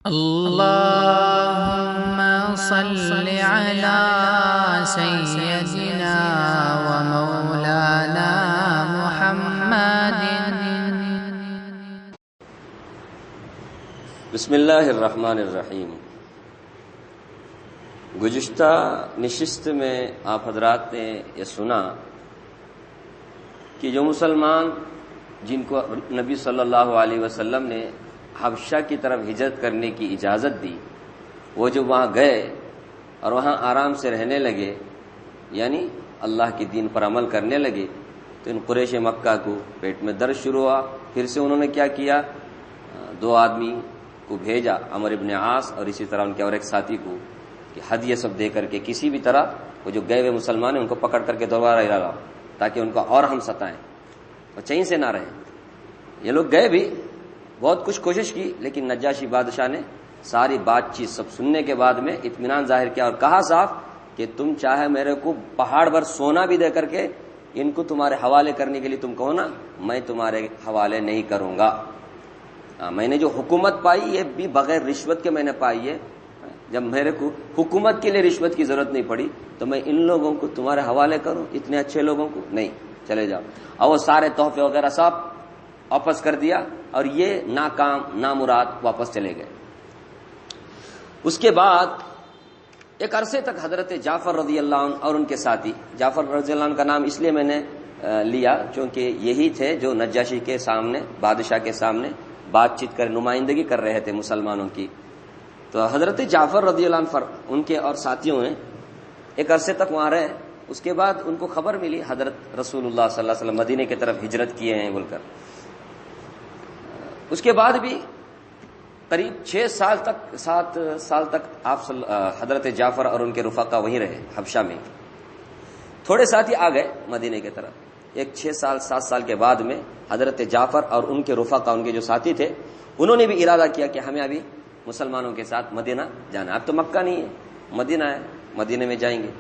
اللهم صل على سيدنا ومولانا محمد. بسم اللہ الرحمن الرحیم. گزشتہ نشست میں آپ حضرات نے یہ سنا کہ جو مسلمان جن کو نبی صلی اللہ علیہ وسلم نے حبشہ کی طرف ہجرت کرنے کی اجازت دی، وہ جو وہاں گئے اور وہاں آرام سے رہنے لگے، یعنی اللہ کے دین پر عمل کرنے لگے، تو ان قریش مکہ کو پیٹ میں درد شروع ہوا. پھر سے انہوں نے کیا کیا، دو آدمی کو بھیجا، عمر ابن عاص اور اسی طرح ان کے اور ایک ساتھی کو، کہ ہدیہ سب دے کر کے کسی بھی طرح وہ جو گئے ہوئے مسلمان ہیں ان کو پکڑ کر کے دوبارہ لاؤ، تاکہ ان کو اور ہم ستائیں اور چین سے نہ رہیں. یہ لوگ گئے بھی، بہت کچھ کوشش کی، لیکن نجاشی بادشاہ نے ساری بات چیت سب سننے کے بعد میں اطمینان ظاہر کیا اور کہا صاف کہ تم چاہے میرے کو پہاڑ بھر سونا بھی دے کر کے ان کو تمہارے حوالے کرنے کے لیے تم کہو نا، میں تمہارے حوالے نہیں کروں گا. میں نے جو حکومت پائی یہ بھی بغیر رشوت کے میں نے پائی ہے. جب میرے کو حکومت کے لیے رشوت کی ضرورت نہیں پڑی تو میں ان لوگوں کو تمہارے حوالے کروں، اتنے اچھے لوگوں کو نہیں، چلے جاؤ. اور وہ سارے تحفے وغیرہ سب واپس کر دیا اور یہ ناکام نامراد واپس چلے گئے. اس کے بعد ایک عرصے تک حضرت جعفر رضی اللہ عنہ اور ان کے ساتھی، جعفر رضی اللہ عنہ کا نام اس لیے میں نے لیا کیونکہ یہی تھے جو نجاشی کے سامنے، بادشاہ کے سامنے بات چیت کر نمائندگی کر رہے تھے مسلمانوں کی. تو حضرت جعفر رضی اللہ عنہ ان کے اور ساتھیوں نے ایک عرصے تک وہاں رہے. اس کے بعد ان کو خبر ملی حضرت رسول اللہ صلی اللہ علیہ وسلم مدینے کی طرف ہجرت کیے ہیں بول کر. اس کے بعد بھی قریب 7 سال تک آپ حضرت جعفر اور ان کے رفقا وہیں رہے حبشہ میں. تھوڑے ساتھی آ گئے مدینے کی طرف. ایک 7 سال کے بعد میں حضرت جعفر اور ان کے رفقا، ان کے جو ساتھی تھے، انہوں نے بھی ارادہ کیا کہ ہمیں ابھی مسلمانوں کے ساتھ مدینہ جانا ہے. اب تو مکہ نہیں ہے، مدینہ ہے، مدینے میں جائیں گے.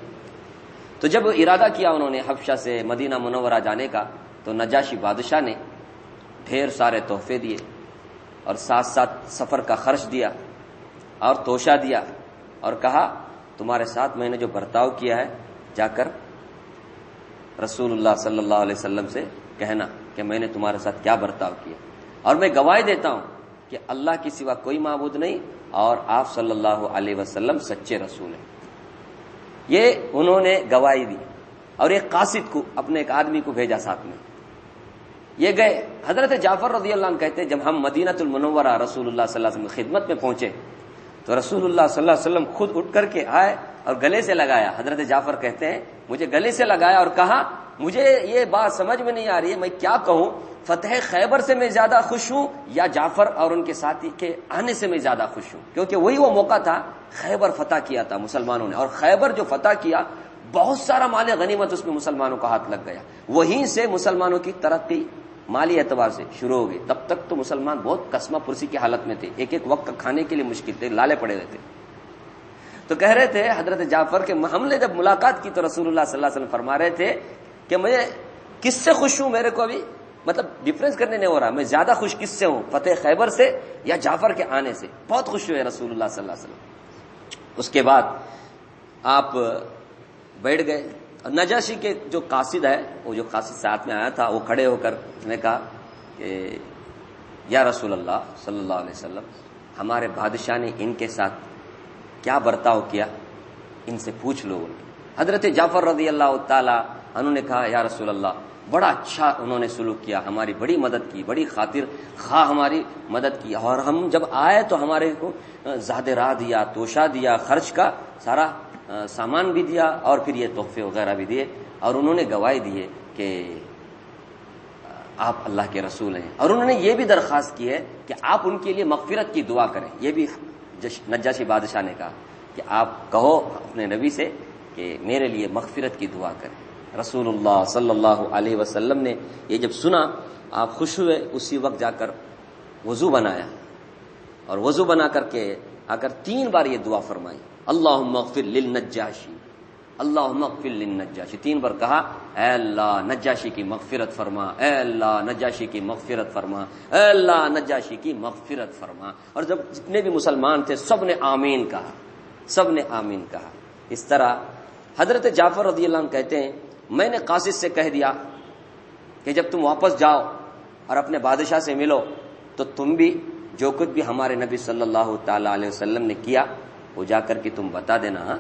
تو جب ارادہ کیا انہوں نے حبشہ سے مدینہ منورہ جانے کا، تو نجاشی بادشاہ نے ڈھیر سارے تحفے دیے اور ساتھ ساتھ سفر کا خرچ دیا اور توشہ دیا اور کہا تمہارے ساتھ میں نے جو برتاؤ کیا ہے جا کر رسول اللہ صلی اللہ علیہ وسلم سے کہنا کہ میں نے تمہارے ساتھ کیا برتاؤ کیا، اور میں گواہی دیتا ہوں کہ اللہ کی سوا کوئی معبود نہیں اور آپ صلی اللہ علیہ وسلم سچے رسول ہیں. یہ انہوں نے گواہی دی اور ایک قاصد کو، اپنے ایک آدمی کو بھیجا ساتھ میں. یہ گئے. حضرت جعفر رضی اللہ عنہ کہتے ہیں جب ہم مدینۃ المنورہ رسول اللہ صلی اللہ علیہ وسلم کی خدمت میں پہنچے تو رسول اللہ صلی اللہ علیہ وسلم خود اٹھ کر کے آئے اور گلے سے لگایا. حضرت جعفر کہتے ہیں مجھے گلے سے لگایا اور کہا مجھے یہ بات سمجھ میں نہیں آ رہی ہے، میں کیا کہوں، فتح خیبر سے میں زیادہ خوش ہوں یا جعفر اور ان کے ساتھی کے آنے سے میں زیادہ خوش ہوں، کیونکہ وہی وہ موقع تھا، خیبر فتح کیا تھا مسلمانوں نے، اور خیبر جو فتح کیا بہت سارا مال غنیمت اس میں مسلمانوں کا ہاتھ لگ گیا. وہیں سے مسلمانوں کی ترقی مالی اعتبار سے شروع ہو گئی. تب تک تو مسلمان بہت قسمہ پرسی کی حالت میں تھے، ایک ایک وقت کھانے کے لیے مشکل تھے، لالے پڑے رہتے. تو کہہ رہے تھے حضرت جعفر کہ ہم نے جب ملاقات کی تو رسول اللہ صلی اللہ علیہ وسلم فرما رہے تھے کہ میں کس سے خوش ہوں، میرے کو ابھی مطلب ڈفرینس کرنے نہیں ہو رہا، میں زیادہ خوش کس سے ہوں، فتح خیبر سے یا جعفر کے آنے سے. بہت خوش ہوئے رسول اللہ صلی اللہ علیہ وسلم. اس کے بعد آپ بیٹھ گئے. نجاشی کے جو قاصد ہے، وہ جو قاصد ساتھ میں آیا تھا، وہ کھڑے ہو کر اس نے کہا کہ یا رسول اللہ صلی اللہ علیہ وسلم، ہمارے بادشاہ نے ان کے ساتھ کیا برتاؤ کیا، ان سے پوچھ لو. حضرت جعفر رضی اللہ تعالی انہوں نے کہا یا رسول اللہ بڑا اچھا انہوں نے سلوک کیا، ہماری بڑی مدد کی، بڑی خاطر خواہ ہماری مدد کی، اور ہم جب آئے تو ہمارے کو زاد راہ دیا، توشہ دیا، خرچ کا سارا سامان بھی دیا، اور پھر یہ تحفے وغیرہ بھی دیے، اور انہوں نے گواہی دی ہے کہ آپ اللہ کے رسول ہیں، اور انہوں نے یہ بھی درخواست کی ہے کہ آپ ان کے لیے مغفرت کی دعا کریں. یہ بھی نجاشی بادشاہ نے کہا کہ آپ کہو اپنے نبی سے کہ میرے لیے مغفرت کی دعا کریں. رسول اللہ صلی اللہ علیہ وسلم نے یہ جب سنا آپ خوش ہوئے. اسی وقت جا کر وضو بنایا اور وضو بنا کر کے آ کر 3 بار یہ دعا فرمائی، اللہم اغفر للنجاشی اللہم اغفر للنجاشی، 3 بار کہا اے اللہ نجاشی کی مغفرت فرما، اے اللہ نجاشی کی مغفرت فرما، اے اللہ نجاشی کی مغفرت فرما. اور جب جتنے بھی مسلمان تھے سب نے آمین کہا، سب نے آمین کہا. اس طرح حضرت جعفر رضی اللہ عنہ کہتے ہیں میں نے قاصد سے کہہ دیا کہ جب تم واپس جاؤ اور اپنے بادشاہ سے ملو تو تم بھی جو کچھ بھی ہمارے نبی صلی اللہ تعالی علیہ وسلم نے کیا وہ جا کر کے تم بتا دینا. ہاں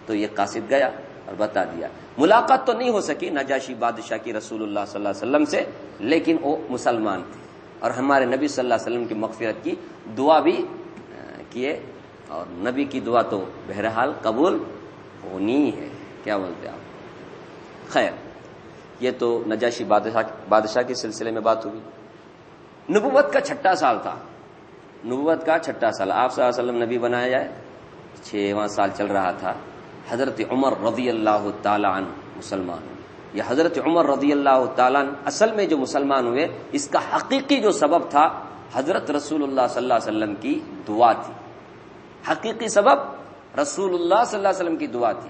تو یہ قاصد گیا اور بتا دیا. ملاقات تو نہیں ہو سکی نجاشی بادشاہ کی رسول اللہ صلی اللہ علیہ وسلم سے، لیکن وہ مسلمان تھے اور ہمارے نبی صلی اللہ علیہ وسلم کی مغفرت کی دعا بھی کیے. اور نبی کی دعا تو بہرحال قبول ہونی ہے. کیا بولتے آپ؟ خیر، یہ تو نجاشی بادشاہ کے سلسلے میں بات ہوگی. نبوت کا 6واں سال تھا، نبوت کا 6واں سال. آپ صلی اللہ علیہ وسلم نبی بنایا جائے 6واں سال چل رہا تھا. حضرت عمر رضی اللہ تعالی عنہ مسلمان ہوئے. یہ حضرت عمر رضی اللہ تعالی عنہ اصل میں جو مسلمان ہوئے اس کا حقیقی جو سبب تھا حضرت رسول اللہ صلی اللہ علیہ وسلم کی دعا تھی. حقیقی سبب رسول اللہ صلی اللہ علیہ وسلم کی دعا تھی.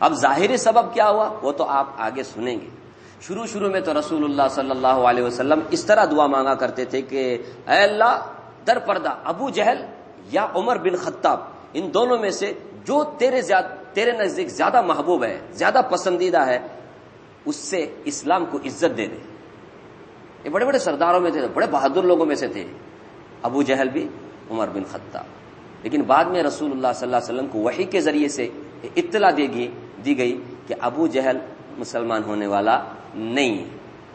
اب ظاہری سبب کیا ہوا وہ تو آپ آگے سنیں گے. شروع میں تو رسول اللہ صلی اللہ علیہ وسلم اس طرح دعا مانگا کرتے تھے کہ اے اللہ در پردہ ابو جہل یا عمر بن خطاب ان دونوں میں سے جو تیرے نزدیک زیادہ محبوب ہے، زیادہ پسندیدہ ہے، اس سے اسلام کو عزت دے دے. یہ بڑے بڑے سرداروں میں تھے، بڑے بہادر لوگوں میں سے تھے ابو جہل بھی، عمر بن خطاب. لیکن بعد میں رسول اللہ صلی اللہ علیہ وسلم کو وحی کے ذریعے سے اطلاع دی گئی کہ ابو جہل مسلمان ہونے والا نہیں ہے.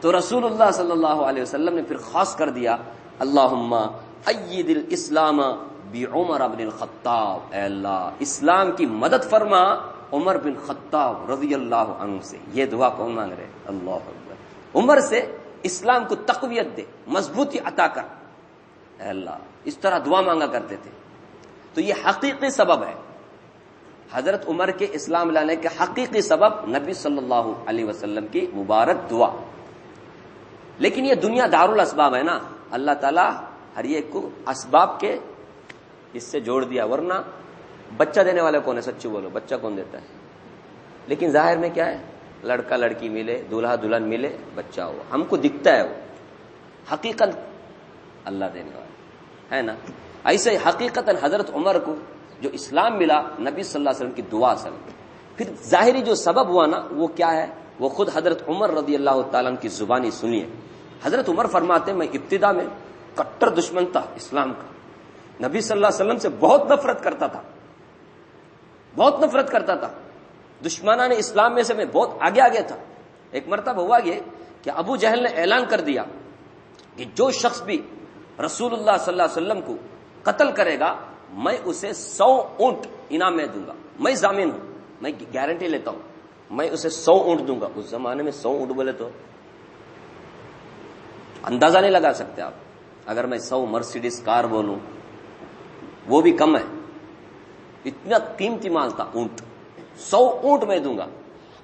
تو رسول اللہ صلی اللہ علیہ وسلم نے پھر خاص کر دیا اللہم اید الاسلام بعمر بن الخطاب، اے اللہ اسلام کی مدد فرما عمر بن خطاب رضی اللہ عنہ سے. یہ دعا کون مانگ رہے؟ اللہ اکبر. عمر سے اسلام کو تقویت دے، مضبوطی عطا کر اے اللہ. اس طرح دعا مانگا کرتے تھے. تو یہ حقیقی سبب ہے. حضرت عمر کے اسلام لانے کے حقیقی سبب نبی صلی اللہ علیہ وسلم کی مبارک دعا. لیکن یہ دنیا دار الاسباب ہے نا، اللہ تعالیٰ ہر ایک کو اسباب کے اس سے جوڑ دیا. ورنہ بچہ دینے والا کون ہے؟ سچی بولو، بچہ کون دیتا ہے؟ لیکن ظاہر میں کیا ہے؟ لڑکا لڑکی ملے، دولہا دلہن ملے، بچہ ہو. ہم کو دکھتا ہے وہ، حقیقت اللہ دینے والا ہے نا. ایسے ہی حقیقت حضرت عمر کو جو اسلام ملا نبی صلی اللہ علیہ وسلم کی دعا سے. پھر ظاہری جو سبب ہوا نا وہ کیا ہے؟ وہ خود حضرت عمر رضی اللہ تعالیٰ عنہ کی زبانی سنیے. حضرت عمر فرماتے میں ابتدا میں کٹر دشمن تھا اسلام کا، نبی صلی اللہ علیہ وسلم سے بہت نفرت کرتا تھا، بہت نفرت کرتا تھا. دشمنان اسلام میں سے میں بہت آگے تھا. ایک مرتبہ ہوا یہ کہ ابو جہل نے اعلان کر دیا کہ جو شخص بھی رسول اللہ صلی اللہ علیہ وسلم کو قتل کرے گا میں اسے 100 اونٹ انعام میں دوں گا. میں ضامن ہوں، میں گارنٹی لیتا ہوں، میں اسے 100 اونٹ دوں گا. اس زمانے میں 100 اونٹ بولے تو اندازہ نہیں لگا سکتے آپ. اگر میں 100 مرسیڈیز کار بولوں وہ بھی کم ہے، اتنا قیمتی مال تھا اونٹ. 100 اونٹ میں دوں گا.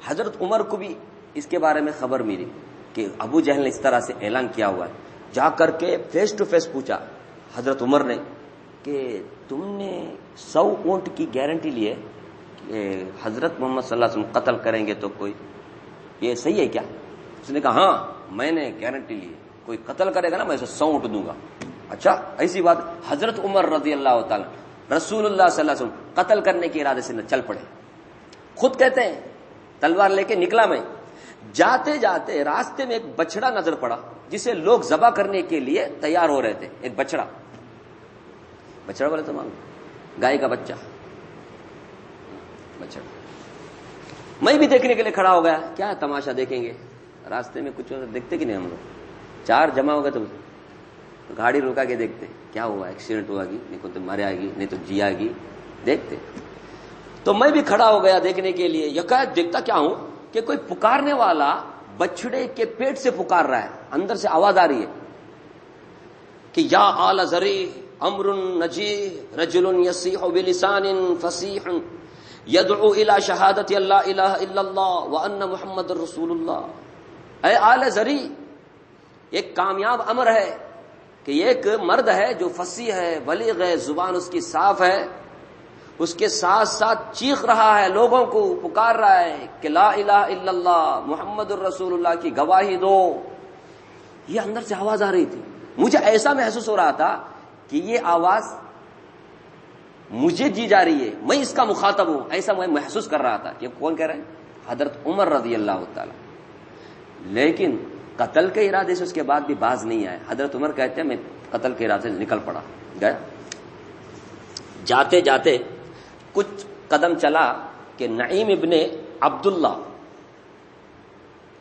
حضرت عمر کو بھی اس کے بارے میں خبر ملی کہ ابو جہل نے اس طرح سے اعلان کیا ہوا ہے. جا کر کے فیس ٹو فیس پوچھا حضرت عمر نے کہ تم نے 100 اونٹ کی گارنٹی لی ہے کہ حضرت محمد صلی اللہ علیہ وسلم قتل کریں گے تو کوئی یہ صحیح ہے کیا؟ اس نے کہا ہاں میں نے گارنٹی لی ہے، کوئی قتل کرے گا نا میں اسے 100 اونٹ دوں گا. اچھا ایسی بات. حضرت عمر رضی اللہ تعالی رسول اللہ صلی اللہ علیہ وسلم قتل کرنے کے ارادے سے چل پڑے. خود کہتے ہیں تلوار لے کے نکلا میں. جاتے جاتے راستے میں ایک بچڑا نظر پڑا جسے لوگ ذبح کرنے کے لیے تیار ہو رہے تھے. ایک بچڑا بولے تو معلوم گائے کا بچہ بچڑا. میں بھی دیکھنے کے لیے کھڑا ہو گیا. کیا تماشا دیکھیں گے؟ راستے میں کچھ دیکھتے کہ نہیں ہم لوگ 4 جمع ہو گئے تو گاڑی روکا کے دیکھتے کیا ہوا، ایکسیڈنٹ ہوا گی، نہیں تو مرے آئے گی، نہیں تو جی آئے گی، دیکھتے. تو میں بھی کھڑا ہو گیا دیکھنے کے لیے. یکایک دیکھتا کیا ہوں کہ کوئی پکارنے والا بچڑے کے پیٹ سے پکار رہا ہے. اندر سے آواز آ رہی ہے کہ یا آل زری امر نجی رجل یصیح بلسان فصیح یدعو الی شہادت اللہ الہ الا اللہ وان محمد رسول اللہ. اے آل زری، ایک کامیاب امر ہے کہ ایک مرد ہے جو فصیح ہے، بلیغ ہے، زبان اس کی صاف ہے. اس کے ساتھ ساتھ چیخ رہا ہے، لوگوں کو پکار رہا ہے کہ لا الہ الا اللہ محمد الرسول اللہ کی گواہی دو. یہ اندر سے آواز آ رہی تھی. مجھے ایسا محسوس ہو رہا تھا کہ یہ آواز مجھے دی جا رہی ہے، میں اس کا مخاطب ہوں. ایسا میں محسوس کر رہا تھا کہ کون کہہ رہے ہیں؟ حضرت عمر رضی اللہ تعالی. لیکن قتل کے ارادے سے اس کے بعد بھی باز نہیں آئے. حضرت عمر کہتے ہیں میں قتل کے ارادے سے نکل پڑا گیا. جاتے جاتے کچھ قدم چلا کہ نعیم ابن عبداللہ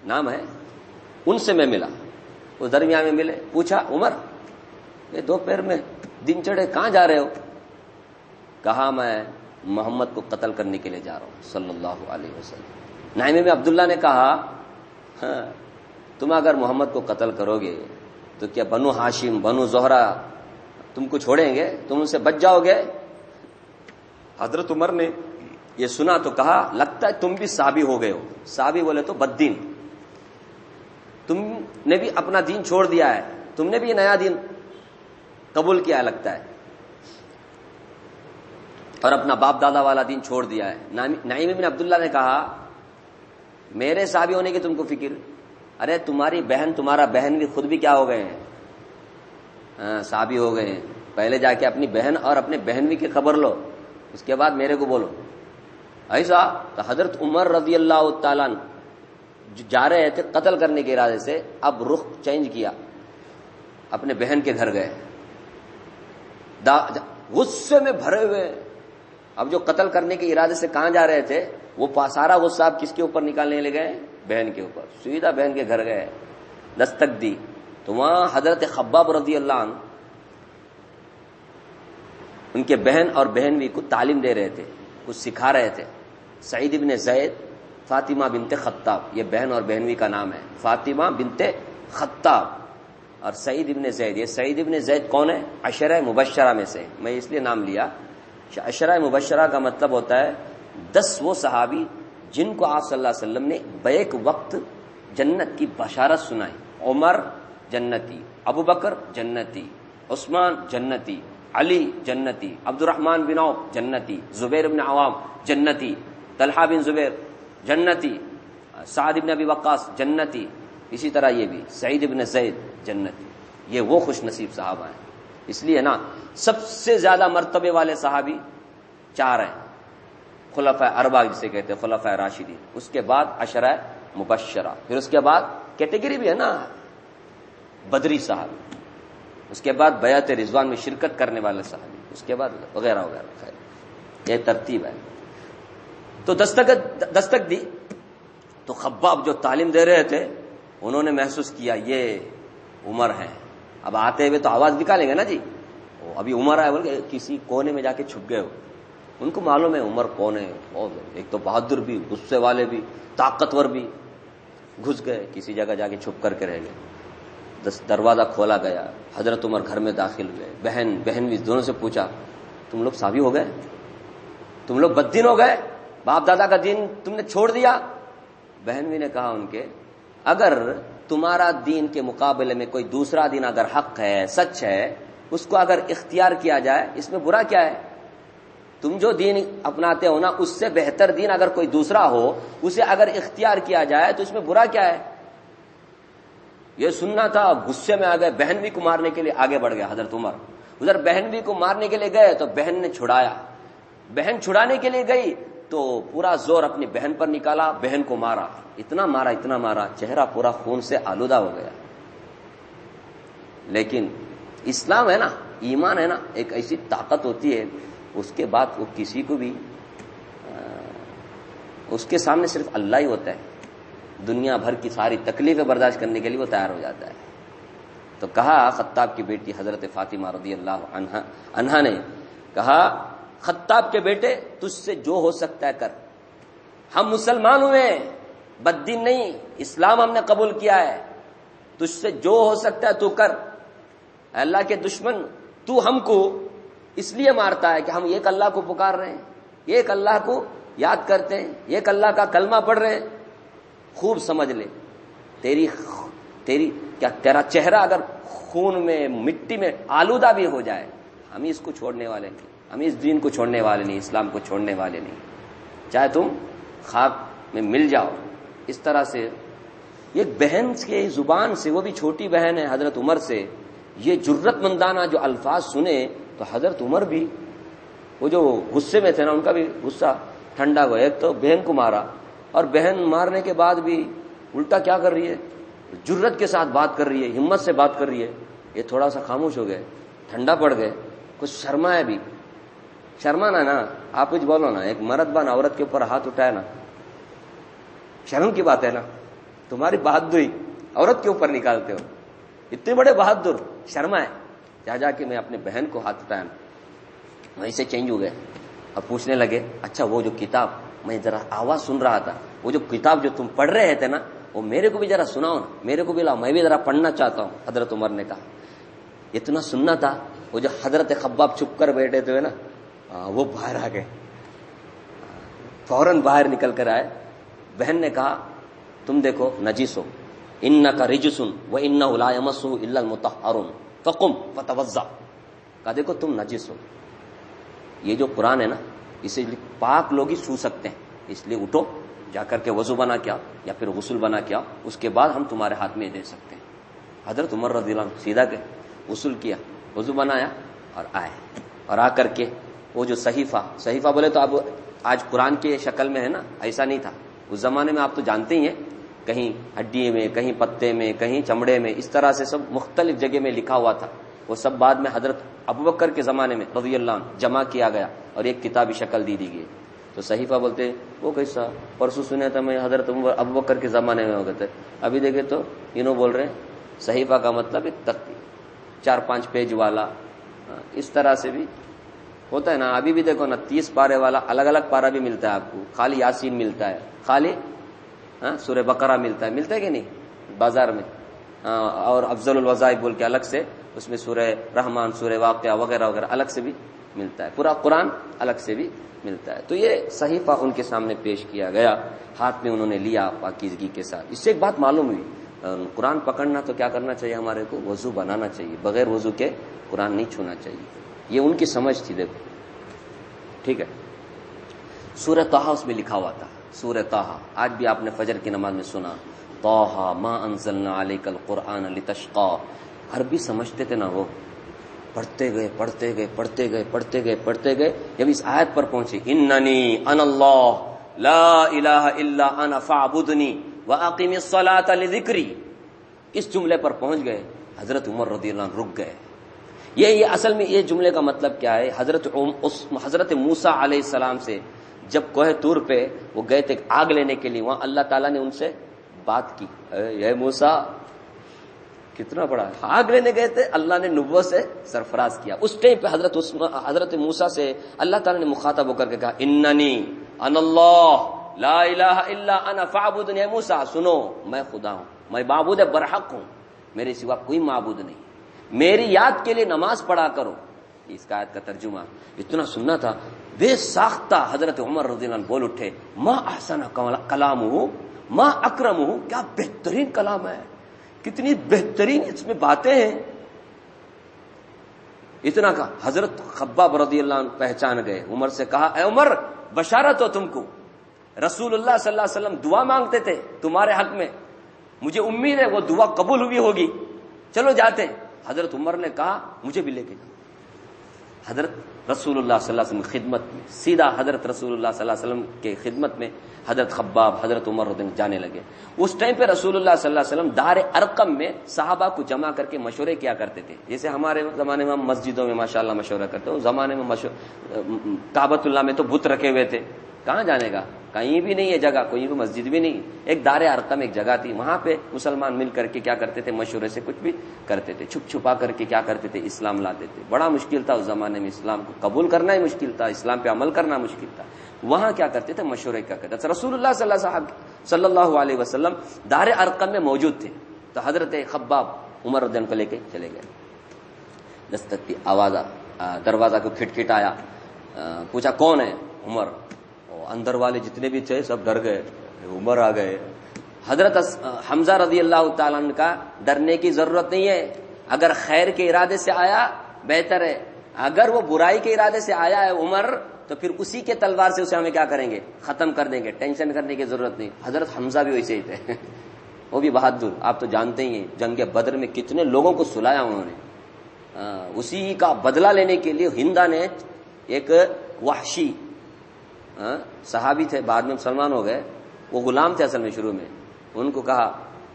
نام ہے، ان سے میں ملا. وہ درمیان میں ملے، پوچھا عمر یہ دوپہر میں دن چڑھے کہاں جا رہے ہو؟ کہا میں محمد کو قتل کرنے کے لیے جا رہا ہوں صلی اللہ علیہ وسلم. نعیم ابن عبداللہ نے کہا ہاں تم اگر محمد کو قتل کرو گے تو کیا بنو ہاشم بنو زہرہ تم کو چھوڑیں گے؟ تم ان سے بچ جاؤ گے؟ حضرت عمر نے یہ سنا تو کہا لگتا ہے تم بھی صحابی ہو گئے ہو. صحابی بولے تو بددین. تم نے بھی اپنا دین چھوڑ دیا ہے، تم نے بھی نیا دین قبول کیا ہے لگتا ہے، اور اپنا باپ دادا والا دین چھوڑ دیا ہے. نعیم بن عبداللہ نے کہا میرے صحابی ہونے کی تم کو فکر؟ ارے تمہاری بہن تمہارا بہن بھی خود بھی کیا ہو گئے ہیں، صحابی ہو گئے ہیں. پہلے جا کے اپنی بہن اور اپنے بہنوی کی خبر لو، اس کے بعد میرے کو بولو. ایسا تو حضرت عمر رضی اللہ تعالیٰ جا رہے تھے قتل کرنے کے ارادے سے، اب رخ چینج کیا، اپنے بہن کے گھر گئے غصے میں بھرے ہوئے. اب جو قتل کرنے کے ارادے سے کہاں جا رہے تھے وہ سارا غصہ آپ کس کے اوپر نکالنے لے گئے؟ بہن کے اوپر. سیدھا بہن کے گھر گئے، دستک دی تو وہاں حضرت خباب رضی اللہ عنہ ان کے بہن اور بہنوی کو تعلیم دے رہے تھے، کچھ سکھا رہے تھے. سعید ابن زید فاطمہ بنت خطاب، یہ بہن اور بہنوی کا نام ہے، فاطمہ بنت خطاب اور سعید ابن زید. یہ سعید ابن زید کون ہے؟ عشرہ مبشرہ میں سے. میں اس لیے نام لیا، عشرہ مبشرہ کا مطلب ہوتا ہے 10 وہ صحابی جن کو آپ صلی اللہ علیہ وسلم نے بیک وقت جنت کی بشارت سنائی. عمر جنتی، ابو بکر جنتی، عثمان جنتی، علی جنتی، عبد الرحمن بن عوف جنتی، زبیر بن عوام جنتی، طلحہ بن زبیر جنتی، سعد بن ابی وقاص جنتی. اسی طرح یہ بھی سعید بن زید جنتی. یہ وہ خوش نصیب صحابہ ہیں. اس لیے نا سب سے زیادہ مرتبے والے صحابی 4 ہیں، خلفاء اربعہ جسے کہتے ہیں خلفاء راشدین. اس کے بعد عشرہ مبشرہ، پھر اس کے بعد کیٹیگری بھی ہے نا بدری صحابی، اس کے بعد بیعت رضوان میں شرکت کرنے والے صحابی، اس کے بعد وغیرہ وغیرہ. خیر یہ ترتیب ہے. تو دستک دی تو خباب جو تعلیم دے رہے تھے انہوں نے محسوس کیا یہ عمر ہیں. اب آتے ہوئے تو آواز نکالیں گے نا جی، ابھی عمر آئے بول کے کسی کونے میں جا کے چھپ گئے ہو. ان کو معلوم ہے عمر کون ہے، اور ایک تو بہادر بھی، غصے والے بھی، طاقتور بھی. گھس گئے کسی جگہ جا کے چھپ کر کے رہ گئے. دروازہ کھولا گیا، حضرت عمر گھر میں داخل ہوئے. بہن بھی دونوں سے پوچھا تم لوگ صحابی ہو گئے؟ تم لوگ بددین ہو گئے؟ باپ دادا کا دین تم نے چھوڑ دیا؟ بہن بھی نے کہا ان کے اگر تمہارا دین کے مقابلے میں کوئی دوسرا دین اگر حق ہے، سچ ہے، اس کو اگر اختیار کیا جائے اس میں برا کیا ہے؟ تم جو دین اپناتے ہو نا اس سے بہتر دین اگر کوئی دوسرا ہو اسے اگر اختیار کیا جائے تو اس میں برا کیا ہے؟ یہ سننا تھا، غصے میں آ گئے، بہنوی کو مارنے کے لیے آگے بڑھ گیا حضرت عمر. ادھر بہنوی کو مارنے کے لیے گئے تو بہن نے چھڑایا. بہن چھڑانے کے لیے گئی تو پورا زور اپنی بہن پر نکالا، بہن کو مارا، اتنا مارا چہرہ پورا خون سے آلودہ ہو گیا. لیکن اسلام ہے نا، ایمان ہے نا، ایک ایسی طاقت ہوتی ہے اس کے بعد وہ کسی کو بھی اس کے سامنے صرف اللہ ہی ہوتا ہے، دنیا بھر کی ساری تکلیفیں برداشت کرنے کے لیے وہ تیار ہو جاتا ہے. تو کہا خطاب کی بیٹی حضرت فاطمہ رضی اللہ عنہا نے کہا خطاب کے بیٹے تجھ سے جو ہو سکتا ہے کر، ہم مسلمان ہوئے، بددین نہیں، اسلام ہم نے قبول کیا ہے، تجھ سے جو ہو سکتا ہے تو کر. اللہ کے دشمن تو ہم کو اس لیے مارتا ہے کہ ہم ایک اللہ کو پکار رہے ہیں، ایک اللہ کو یاد کرتے ہیں، ایک اللہ کا کلمہ پڑھ رہے ہیں. خوب سمجھ لے تیرا چہرہ اگر خون میں مٹی میں آلودہ بھی ہو جائے، ہم اس کو چھوڑنے والے نہیں، ہم اس دین کو چھوڑنے والے نہیں، اسلام کو چھوڑنے والے نہیں، چاہے تم خاک میں مل جاؤ. اس طرح سے ایک بہن کے زبان سے، وہ بھی چھوٹی بہن ہے حضرت عمر سے، یہ جرت مندانہ جو الفاظ سنے تو حضرت عمر بھی وہ جو غصے میں تھے نا، ان کا بھی غصہ ٹھنڈا ہوا. ایک تو بہن کو مارا، اور بہن مارنے کے بعد بھی الٹا کیا کر رہی ہے، جرت کے ساتھ بات کر رہی ہے، ہمت سے بات کر رہی ہے. یہ تھوڑا سا خاموش ہو گئے، ٹھنڈا پڑ گئے، کچھ شرمائے بھی. شرمانا نا، آپ کچھ بولو نا، ایک مرد بان عورت کے اوپر ہاتھ اٹھائے نا، شرم کی بات ہے نا. تمہاری بہادری عورت کے اوپر نکالتے ہو، اتنے بڑے بہادر، شرمائے. جا کے میں اپنے بہن کو ہاتھ اٹھایا نا، وہیں سے چینج ہو گئے. اب پوچھنے لگے، اچھا وہ جو کتاب، میں ذرا آواز سن رہا تھا، وہ جو کتاب جو تم پڑھ رہے تھے نا، وہ میرے کو بھی ذرا سناؤ نا، میرے کو بھی لاؤ، میں بھی ذرا پڑھنا چاہتا ہوں. حضرت عمر نے کہا. اتنا سننا تھا، وہ جو حضرت خباب چھپ کر بیٹھے تھے نا، وہ باہر آ گئے، فوراً باہر نکل کر آئے. بہن نے کہا، تم دیکھو نجس ہو، انک رجس وانہ لا یمسہ الا المطہرون فقم فتوضا. کہا دیکھو تم نجس ہو، یہ جو قرآن ہے نا، اسے پاک لوگ ہی چھو سکتے ہیں، اس لیے اٹھو، جا کر کے وضو بنا کے آؤ یا پھر غسل بنا کے آؤ، اس کے بعد ہم تمہارے ہاتھ میں دے سکتے ہیں. حضرت عمر رضی اللہ عنہ سیدھا گئے، غسل کیا، وضو بنایا اور آئے. اور آ کر کے وہ جو صحیفہ بولے تو اب آج قرآن کے شکل میں ہے نا، ایسا نہیں تھا اس زمانے میں. آپ تو جانتے ہی ہیں، کہیں ہڈی میں، کہیں پتے میں، کہیں چمڑے میں، اس طرح سے سب مختلف جگہ میں لکھا ہوا تھا. وہ سب بعد میں حضرت ابوبکر کے زمانے میں رضی اللہ عنہ جمع کیا گیا اور ایک کتابی شکل دی گئی. تو صحیفہ بولتے وہ کیسا، پرسوں سنا تھا میں حضرت ابوبکر کے زمانے میں ہو گئے تھے، ابھی دیکھے تو انہوں بول رہے ہیں صحیفہ کا مطلب ایک تختی 4-5 پیج والا. اس طرح سے بھی ہوتا ہے نا. ابھی بھی دیکھو نا 30 پارے والا الگ الگ پارا بھی ملتا ہے آپ کو، خالی یاسین ملتا ہے، خالی سورہ بقرہ ملتا ہے کہ نہیں بازار میں، اور افضل الوظائف بول کے الگ سے، اس میں سورہ رحمان، سورہ واقعہ وغیرہ وغیرہ الگ سے بھی ملتا ہے، پورا قرآن الگ سے بھی ملتا ہے. تو یہ صحیفہ ان کے سامنے پیش کیا گیا، ہاتھ میں انہوں نے لیا پاکیزگی کے ساتھ. اس سے ایک بات معلوم ہوئی، قرآن پکڑنا تو کیا کرنا چاہیے ہمارے کو، وضو بنانا چاہیے، بغیر وضو کے قرآن نہیں چھونا چاہیے. یہ ان کی سمجھ تھی. دیکھو ٹھیک ہے، سورہ طٰہٰ اس میں لکھا ہوا تھا. سورہ طٰہٰ آج بھی آپ نے فجر کی نماز میں سنا، طٰہٰ ما انزلنا علیک القرآن لتشقی. عربی سمجھتے تھے نا، وہ پڑھتے گئے. جب اس آیت پر پہنچے، اننی انا اللہ لا الہ الا انا فاعبدنی واقم الصلاۃ لذکری، اس جملے پر پہنچ گئے. حضرت عمر رضی اللہ عنہ رک گئے. یہ اصل میں یہ جملے کا مطلب کیا ہے، حضرت موسیٰ علیہ السلام سے جب کوہ طور پہ وہ گئے تھے آگ لینے کے لیے، وہاں اللہ تعالیٰ نے ان سے بات کی. اے موسیٰ، کتنا بڑا ہے، آگ لینے گئے تھے، اللہ نے نبوت سے سرفراز کیا. اس ٹائم پہ حضرت موسیٰ سے اللہ تعالیٰ نے مخاطب ہو کر کے کہا، اننی انا اللہ لا الہ الا انا فاعبدنی. اے موسیٰ سنو، میں خدا ہوں، میں معبود برحق ہوں، میرے سوا کوئی معبود نہیں، میری یاد کے لیے نماز پڑھا کرو. اس کا آیت کا ترجمہ اتنا سننا تھا. بے ساختہ حضرت عمر رضی اللہ عنہ بول اٹھے، ما احسن کلامہ ما اکرمہ، کیا بہترین کلام ہے، کتنی بہترین اس میں باتیں ہیں. اتنا کہا، حضرت خباب رضی اللہ عنہ پہچان گئے. عمر سے کہا، اے عمر بشارت ہو تم کو، رسول اللہ صلی اللہ علیہ وسلم دعا مانگتے تھے تمہارے حق میں، مجھے امید ہے وہ دعا قبول ہوئی ہوگی، چلو جاتے ہیں. حضرت عمر نے کہا مجھے بھی لے کے جاؤ. حضرت رسول اللہ صلی اللہ علیہ وسلم کی خدمت میں، سیدھا حضرت رسول اللہ صلی اللہ علیہ وسلم کے خدمت میں حضرت خباب، حضرت عمر رضی اللہ عنہ جانے لگے. اس ٹائم پہ رسول اللہ صلی اللہ علیہ وسلم دار ارقم میں صحابہ کو جمع کر کے مشورے کیا کرتے تھے. جیسے ہمارے زمانے میں ہم مسجدوں میں ماشاءاللہ مشورہ کرتے ہیں، اس زمانے میں کعبۃ اللہ میں تو بت رکھے ہوئے تھے، کہاں جانے کا، کہیں بھی نہیں ہے جگہ، کوئی بھی مسجد بھی نہیں. ایک دار ارقم ایک جگہ تھی، وہاں پہ مسلمان مل کر کے کیا کرتے تھے، مشورے سے کچھ بھی کرتے تھے، چھپ چھپا کر کے کیا کرتے تھے، اسلام لاتے تھے. بڑا مشکل تھا اس زمانے میں، اسلام کو قبول کرنا ہی مشکل تھا، اسلام پہ عمل کرنا مشکل تھا. وہاں کیا کرتے تھے، مشورے کیا کرتے تھے. رسول اللہ صلی اللہ علیہ وسلم دار ارقم میں موجود تھے. تو حضرت خباب عمر رضی اللہ عنہ کو لے کے چلے گئے. دستک کی آواز، دروازہ کو کھٹکھٹایا، پوچھا کون ہے، عمر. اندر والے جتنے بھی تھے سب ڈر گئے، عمر آ گئے. حضرت حمزہ رضی اللہ تعالیٰ عنہ کا ڈرنے کی ضرورت نہیں ہے، اگر خیر کے ارادے سے آیا بہتر ہے، اگر وہ برائی کے ارادے سے آیا ہے عمر تو پھر اسی کے تلوار سے اسے ہمیں کیا کریں گے؟ ختم کر دیں گے. ٹینشن کرنے کی ضرورت نہیں. حضرت حمزہ بھی ویسے ہی تھے وہ بھی بہادر. آپ تو جانتے ہی ہیں جنگ بدر میں کتنے لوگوں کو سلایا انہوں نے. اسی کا بدلہ لینے کے لیے ہندا نے ایک وحشی صحابی تھے، بعد میں مسلمان ہو گئے، وہ غلام تھے اصل میں شروع میں، ان کو کہا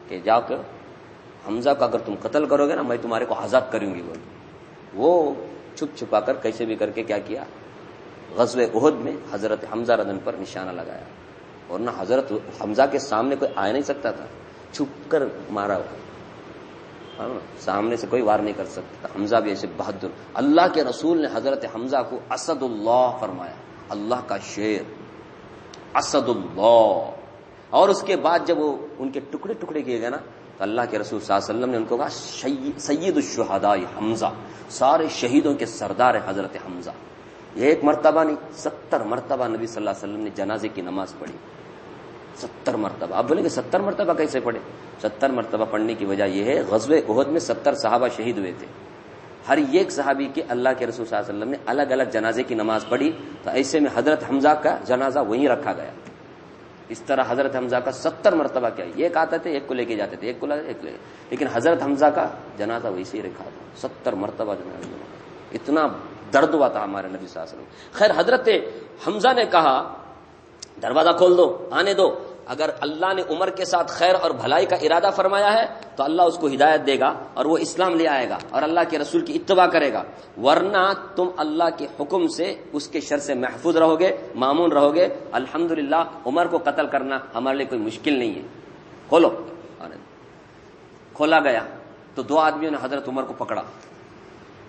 کہ جاؤ کہ حمزہ کا اگر تم قتل کرو گے نا میں تمہارے کو آزاد کروں گی. وہ چھپ چھپا کر کیسے بھی کر کے کیا کیا، غزوہ احد میں حضرت حمزہ ردن پر نشانہ لگایا. اور نہ حضرت حمزہ کے سامنے کوئی آ نہیں سکتا تھا، چھپ کر مارا ہوا، سامنے سے کوئی وار نہیں کر سکتا تھا. حمزہ بھی ایسے بہادر. اللہ کے رسول نے حضرت حمزہ کو اسد اللہ فرمایا، اللہ کا شیر، اسد اللہ. اور اس کے بعد جب وہ ان کے ٹکڑے ٹکڑے کیے گئے نا تو اللہ کے رسول صلی اللہ علیہ وسلم نے ان کو کہا سید الشہداء حمزہ، سارے شہیدوں کے سردار ہے حضرت حمزہ. یہ ایک مرتبہ نہیں، 70 مرتبہ نبی صلی اللہ علیہ وسلم نے جنازے کی نماز پڑھی. 70 مرتبہ. آپ بولیں کہ 70 مرتبہ کیسے پڑھے؟ 70 مرتبہ پڑھنے کی وجہ یہ ہے غزوہ احد میں 70 صحابہ شہید ہوئے تھے. ہر ایک صحابی کے اللہ کے رسول صلی اللہ علیہ وسلم نے الگ الگ جنازے کی نماز پڑھی. تو ایسے میں حضرت حمزہ کا جنازہ وہیں رکھا گیا. اس طرح حضرت حمزہ کا 70 مرتبہ کیا، ایک آتے تھے ایک کو لے کے جاتے تھے، ایک کو ایک لے، لیکن حضرت حمزہ کا جنازہ ویسے ہی رکھا تھا. 70 مرتبہ جنازہ. اتنا درد ہوا تھا ہمارے نبی صلی اللہ علیہ وسلم. خیر حضرت حمزہ نے کہا دروازہ کھول دو، آنے دو. اگر اللہ نے عمر کے ساتھ خیر اور بھلائی کا ارادہ فرمایا ہے تو اللہ اس کو ہدایت دے گا اور وہ اسلام لے آئے گا اور اللہ کے رسول کی اتباع کرے گا. ورنہ تم اللہ کے حکم سے اس کے شر سے محفوظ رہو گے، مامون رہو گے. الحمدللہ عمر کو قتل کرنا ہمارے لیے کوئی مشکل نہیں ہے. کھولو. کھولا گیا تو 2 آدمیوں نے حضرت عمر کو پکڑا،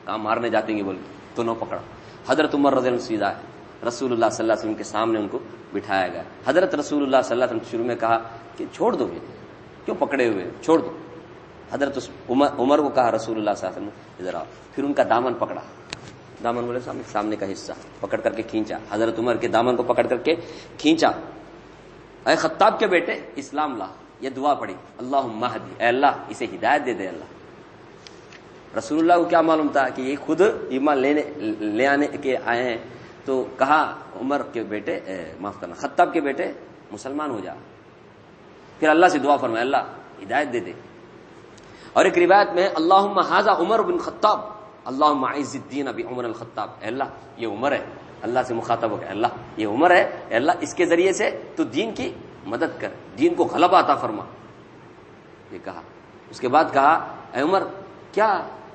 کہاں مارنے جاتے ہیں بول کے دونوں پکڑا. حضرت عمر رضی اللہ عنہ سیدھا ہے، رسول اللہ صلی اللہ علیہ وسلم کے سامنے ان کو بٹھایا گیا. حضرت رسول اللہ صلی اللہ علیہ وسلم شروع میں کہا کہ چھوڑ دو، کیوں پکڑے ہوئے، چھوڑ دو. حضرت عمر کو کہا رسول اللہ صلی اللہ علیہ وسلم ادھر آؤ. پھر ان کا دامن پکڑا، دامن بولے سامنے کا حصہ پکڑ کر کے کھینچا. حضرت عمر کے دامن کو پکڑ کر کے کھینچا. اے خطاب کے بیٹے اسلام لا. یہ دعا پڑی، اللہم اہدی، اے اللہ اسے ہدایت دے دے. اللہ رسول اللہ کو کیا معلوم تھا کہ یہ خود ایمان لے آنے کے آئے ہیں. تو کہا عمر کے بیٹے معاف کرنا خطاب کے بیٹے مسلمان ہو جا. پھر اللہ سے دعا فرمایا اللہ ہدایت دے دے. اور ایک روایت میں اللہم ھذا عمر بن خطاب اللہم اعز الدین بعمر الخطاب. اے اللہ یہ عمر ہے، اللہ سے مخاطب ہو گیا، اللہ یہ عمر ہے، اے اللہ اس کے ذریعے سے تو دین کی مدد کر، دین کو غلبہ عطا فرما. یہ کہا. اس کے بعد کہا اے عمر کیا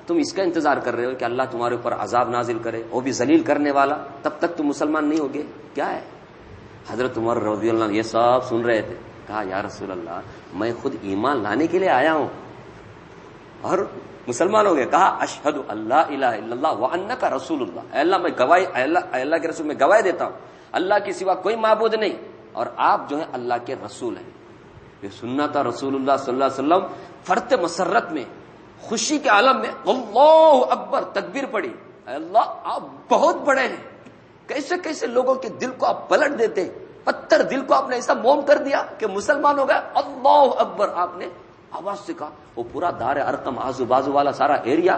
تم اس کا انتظار کر رہے ہو کہ اللہ تمہارے اوپر عذاب نازل کرے، وہ بھی ذلیل کرنے والا، تب تک تم مسلمان نہیں ہوگے؟ کیا ہے؟ حضرت عمر رضی اللہ عنہ یہ سب سن رہے تھے. کہا یا رسول اللہ میں خود ایمان لانے کے لیے آیا ہوں اور مسلمان ہو گئے. کہا اشہد اللہ الہ الا اللہ وانک رسول اللہ. اے اللہ میں گواہی، اے اللہ کے رسول میں گواہی دیتا ہوں اللہ کے سوا کوئی معبود نہیں اور آپ جو ہیں اللہ کے رسول ہیں. یہ سننا تھا رسول اللہ صلی اللہ علیہ وسلم فرت مسرت میں، خوشی کے عالم میں اللہ اکبر تکبیر پڑی. اے اللہ آپ بہت بڑے ہیں، کیسے کیسے لوگوں کے دل کو آپ پلٹ دیتے، پتھر دل کو آپ نے ایسا موم کر دیا کہ مسلمان ہو گئے. اللہ اکبر آپ نے آواز سے کہا. وہ پورا دار ارقم آزو بازو والا سارا ایریا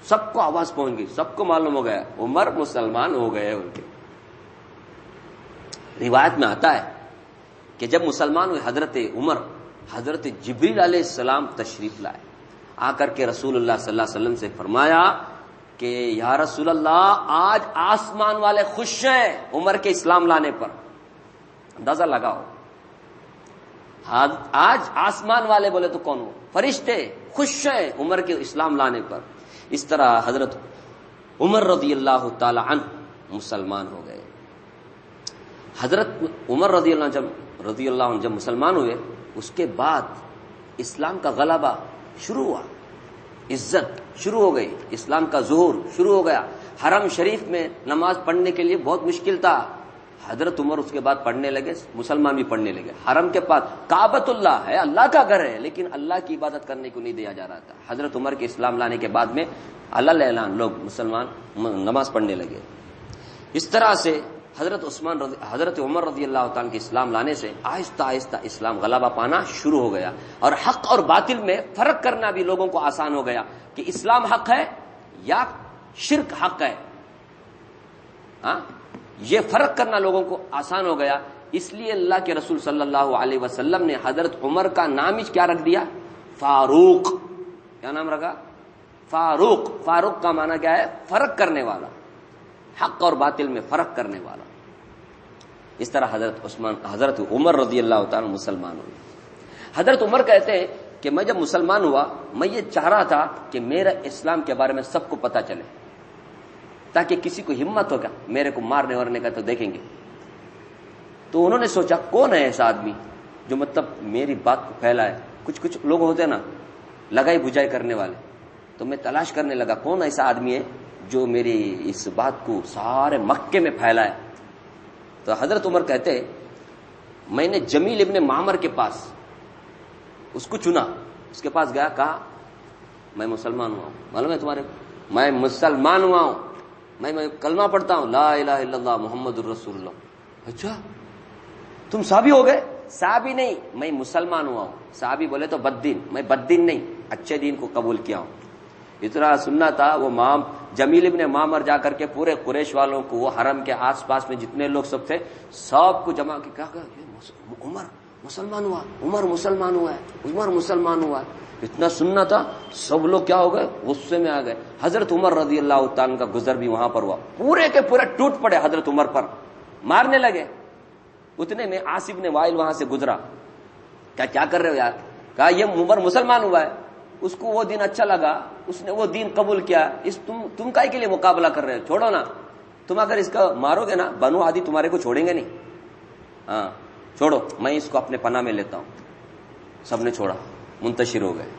سب کو آواز پہنچ گئی، سب کو معلوم ہو گیا عمر مسلمان ہو گئے. ان کے روایت میں آتا ہے کہ جب مسلمان ہوئے حضرت عمر، حضرت جبریل علیہ السلام تشریف لائے. آ کر کے رسول اللہ صلی اللہ علیہ وسلم سے فرمایا کہ یا رسول اللہ آج آسمان والے خوش ہیں عمر کے اسلام لانے پر. اندازہ لگاؤ، آج آسمان والے بولے تو کون ہو؟ فرشتے خوش ہیں عمر کے اسلام لانے پر. اس طرح حضرت عمر رضی اللہ تعالی عنہ مسلمان ہو گئے. حضرت عمر رضی اللہ عنہ جب مسلمان ہوئے اس کے بعد اسلام کا غلبہ شروع ہوا، عزت شروع ہو گئی، اسلام کا ظہور شروع ہو گیا. حرم شریف میں نماز پڑھنے کے لیے بہت مشکل تھا. حضرت عمر اس کے بعد پڑھنے لگے، مسلمان بھی پڑھنے لگے. حرم کے پاس کعبۃ اللہ ہے، اللہ کا گھر ہے، لیکن اللہ کی عبادت کرنے کو نہیں دیا جا رہا تھا. حضرت عمر کے اسلام لانے کے بعد میں علل اعلان لوگ مسلمان نماز پڑھنے لگے. اس طرح سے حضرت عمر رضی اللہ تعالیٰ کے اسلام لانے سے آہستہ آہستہ اسلام غلبہ پانا شروع ہو گیا اور حق اور باطل میں فرق کرنا بھی لوگوں کو آسان ہو گیا کہ اسلام حق ہے یا شرک حق ہے. ہاں یہ فرق کرنا لوگوں کو آسان ہو گیا، اس لیے اللہ کے رسول صلی اللہ علیہ وسلم نے حضرت عمر کا نام ہی کیا رکھ دیا؟ فاروق۔ کیا نام رکھا؟ فاروق۔ فاروق کا معنی کیا ہے؟ فرق کرنے والا، حق اور باطل میں فرق کرنے والا۔ اس طرح حضرت عمر رضی اللہ تعالیٰ مسلمان ہوئے۔ حضرت عمر کہتے ہیں کہ میں جب مسلمان ہوا میں یہ چاہ رہا تھا کہ میرا اسلام کے بارے میں سب کو پتا چلے، تاکہ کسی کو ہمت ہوگا میرے کو مارنے ورنے کا تو دیکھیں گے۔ تو انہوں نے سوچا کون ہے ایسا آدمی جو مطلب میری بات کو پھیلائے۔ کچھ لوگ ہوتے ہیں نا لگائی بجائی کرنے والے، تو میں تلاش کرنے لگا کون ایسا آدمی ہے جو میری اس بات کو سارے مکے میں پھیلائے۔ تو حضرت عمر کہتے میں نے جمیل ابن معمر کے پاس اس کو چنا، اس کے پاس گیا، کہا میں مسلمان ہوا ہوں، معلوم ہے تمہارے کو میں مسلمان ہوا ہوں، میں کلمہ پڑھتا ہوں لا الہ الا اللہ محمد الرسول اللہ۔ اچھا تم صحابی ہو گئے؟ صحابی نہیں، میں مسلمان ہوا ہوں۔ صحابی بولے تو بددین، میں بددین نہیں، اچھے دین کو قبول کیا ہوں۔ اتنا سننا تھا وہ جمیل ابن معمر جا کر کے پورے قریش والوں کو، وہ حرم کے آس پاس میں جتنے لوگ سب تھے سب کو جمع کے کہا عمر مسلمان ہوا، عمر مسلمان ہوا ہے، عمر مسلمان ہوا ہے۔ اتنا سننا تھا، سب لوگ کیا ہو گئے؟ غصے میں آ گئے۔ حضرت عمر رضی اللہ تعالیٰ کا گزر بھی وہاں پر ہوا، پورے کے پورے ٹوٹ پڑے حضرت عمر پر، مارنے لگے۔ اتنے میں عاصم نے وائل وہاں سے گزرا، کیا کر رہے ہو یار؟ کہا یہ عمر مسلمان ہوا ہے، اس کو وہ دین اچھا لگا، اس نے وہ دین قبول کیا، تم کائے کے لیے مقابلہ کر رہے ہو؟ چھوڑو نا، تم اگر اس کا مارو گے نا بنو عادی تمہارے کو چھوڑیں گے نہیں، ہاں چھوڑو، میں اس کو اپنے پناہ میں لیتا ہوں۔ سب نے چھوڑا، منتشر ہو گئے۔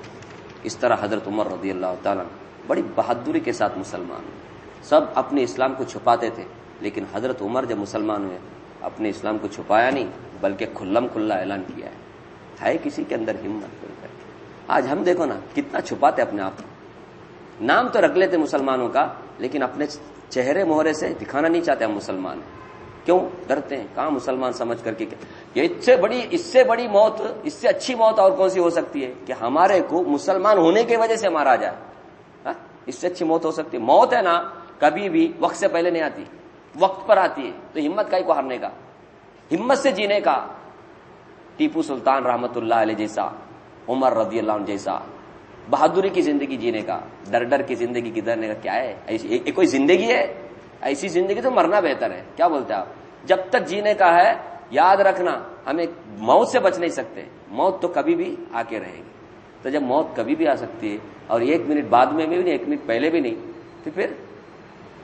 اس طرح حضرت عمر رضی اللہ تعالیٰ بڑی بہادری کے ساتھ مسلمان ہوئے۔ سب اپنے اسلام کو چھپاتے تھے، لیکن حضرت عمر جب مسلمان ہوئے اپنے اسلام کو چھپایا نہیں بلکہ کھلم کھلا اعلان کیا ہے کسی کے اندر ہمت کر کے۔ آج ہم دیکھو نا کتنا چھپاتے اپنے آپ کو، نام تو رکھ لیتے مسلمانوں کا لیکن اپنے چہرے مہرے سے دکھانا نہیں چاہتے ہم مسلمان ہیں۔ کیوں ڈرتے ہیں؟ کہاں مسلمان سمجھ کر کے یہ اس سے بڑی موت، اس سے اچھی موت اور کون سی ہو سکتی ہے کہ ہمارے کو مسلمان ہونے کی وجہ سے مارا جائے؟ اس سے اچھی موت ہو سکتی ہے؟ موت ہے نا کبھی بھی وقت سے پہلے نہیں آتی، وقت پر آتی ہے۔ تو ہمت کا ہی کو ہارنے کا، ہمت سے جینے کا۔ ٹیپو سلطان رحمت اللہ علیہ جیسا، عمر رضی اللہ عنہ جیسا بہادری کی زندگی جینے کا، ڈر کی زندگی گزرنے کا کیا ہے؟ ایسی کوئی زندگی ہے؟ ایسی زندگی تو مرنا بہتر ہے۔ کیا بولتے ہیں آپ؟ جب تک جینے کا ہے یاد رکھنا ہمیں موت سے بچ نہیں سکتے، موت تو کبھی بھی آ کے رہے گی۔ تو جب موت کبھی بھی آ سکتی ہے اور 1 منٹ بعد میں بھی نہیں، 1 منٹ پہلے بھی نہیں، تو پھر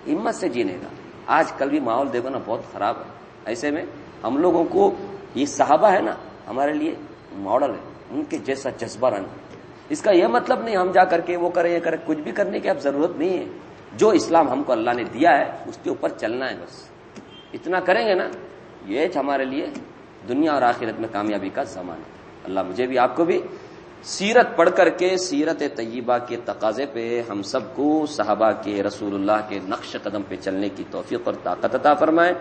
ہمت سے جینے کا۔ آج کل بھی ماحول دیکھو نا بہت خراب ہے، ایسے میں ہم لوگوں کو یہ صحابہ ہے نا ہمارے لیے ماڈل ہے، ان کے جیسا جذبہ رہنا۔ اس کا یہ مطلب نہیں ہم جا کر کے وہ کریں یہ کریں، کچھ بھی کرنے کی اب ضرورت نہیں ہے۔ جو اسلام ہم کو اللہ نے دیا ہے اس کے اوپر چلنا ہے، بس اتنا کریں گے نا، یہ ہمارے لیے دنیا اور آخرت میں کامیابی کا ضمان ہے۔ اللہ مجھے بھی آپ کو بھی سیرت پڑھ کر کے، سیرت طیبہ کے تقاضے پہ ہم سب کو صحابہ کے، رسول اللہ کے نقش قدم پہ چلنے کی توفیق اور طاقت عطا فرمائے،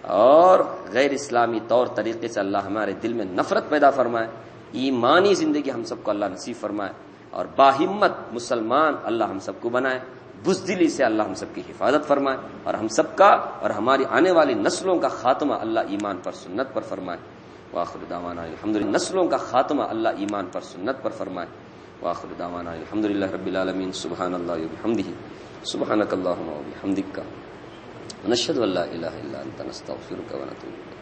اور غیر اسلامی طور طریقے سے اللہ ہمارے دل میں نفرت پیدا فرمائے، ایمانی زندگی ہم سب کو اللہ نصیب فرمائے، اور باہمت مسلمان اللہ ہم سب کو بنائے، بزدلی سے اللہ ہم سب کی حفاظت فرمائے، اور ہم سب کا اور ہماری آنے والی نسلوں کا خاتمہ اللہ ایمان پر سنت پر فرمائے۔ وآخر دعوانا الحمدللہ، نسلوں کا خاتمہ اللہ ایمان پر سنت پر فرمائے۔ وآخر دعوانا الحمدللہ رب العالمین۔ سبحان اللہ وبحمدہ، سبحانک اللہم وبحمدک، نشہد ان لا الہ الا انت، نستغفرک ونتوب الیک۔